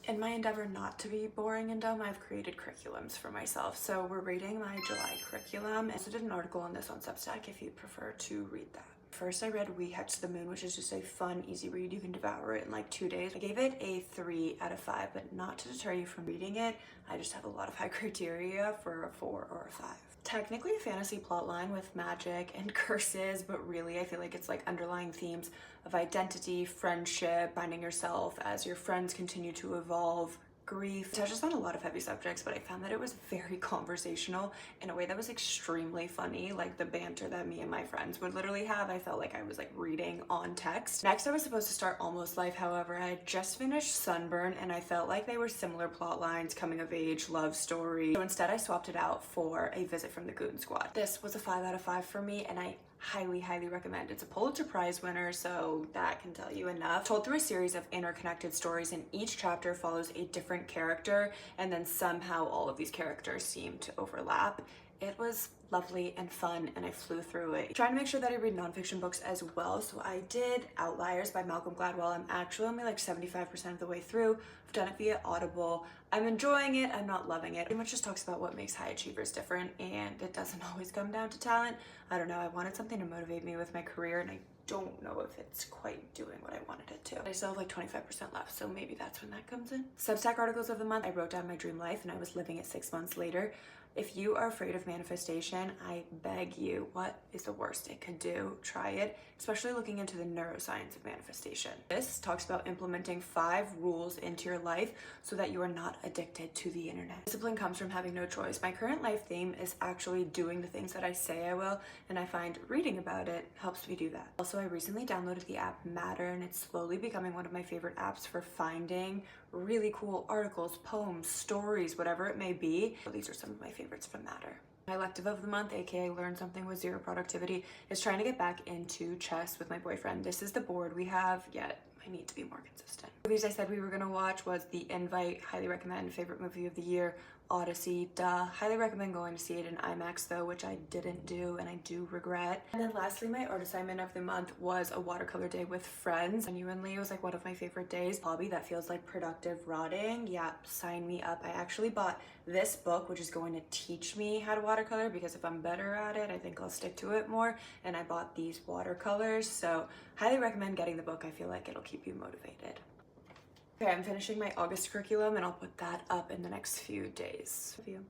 In my endeavor not to be boring and dumb, I've created curriculums for myself. So we're reading my July curriculum. I also did an article on this on Substack if you'd prefer to read that. First, I read We Hiked to the Moon, which is just a fun, easy read. You can devour it in like 2 days. I gave it a 3 out of 5, but not to deter you from reading it. I just have a lot of high criteria for a 4 or a 5. Technically a fantasy plotline with magic and curses, but really I feel like it's like underlying themes of identity, friendship, finding yourself as your friends continue to evolve, grief. It touches on a lot of heavy subjects, but I found that it was very conversational in a way that was extremely funny. Like the banter that me and my friends would literally have, I felt like I was like reading on text. Next, I was supposed to start Almost Life. However, I had just finished Sunburn and I felt like they were similar plot lines, coming of age, love story. So instead I swapped it out for A Visit from the Goon Squad. This was a 5 out of 5 for me and I highly recommend. It's a Pulitzer Prize winner, so that can tell you enough. Told through a series of interconnected stories, and each chapter follows a different character, and then somehow all of these characters seem to overlap. It was lovely and fun, and I flew through it. Trying to make sure that I read nonfiction books as well, so I did Outliers by Malcolm Gladwell. I'm actually only like 75% of the way through. I've done it via Audible. I'm enjoying it, I'm not loving it. It pretty much just talks about what makes high achievers different, and it doesn't always come down to talent. I don't know, I wanted something to motivate me with my career, and I don't know if it's quite doing what I wanted it to. I still have like 25% left, so maybe that's when that comes in. Substack articles of the month. I wrote down my dream life and I was living it 6 months later. If you are afraid of manifestation, I beg you, what is the worst it could do? Try it, especially looking into the neuroscience of manifestation. This talks about implementing 5 rules into your life so that you are not addicted to the internet. Discipline comes from having no choice. My current life theme is actually doing the things that I say I will, and I find reading about it helps me do that. Also, I recently downloaded the app Matter, and it's slowly becoming one of my favorite apps for finding really cool articles, poems, stories, whatever it may be. So these are some of my favorites from Matter. My elective of the month, aka Learn Something with Zero Productivity, is trying to get back into chess with my boyfriend. This is the board we have, yet I need to be more consistent. Movies I said we were gonna watch was The Invite, highly recommend, favorite movie of the year. Odyssey, duh. Highly recommend going to see it in IMAX though, which I didn't do and I do regret. And then lastly, my art assignment of the month was a watercolor day with friends. Genuinely, it was like one of my favorite days. Hobby that feels like productive rotting. Yeah, sign me up. I actually bought this book, which is going to teach me how to watercolor, because if I'm better at it, I think I'll stick to it more. And I bought these watercolors, so highly recommend getting the book. I feel like it'll keep you motivated. Okay, I'm finishing my August curriculum and I'll put that up in the next few days. Love you.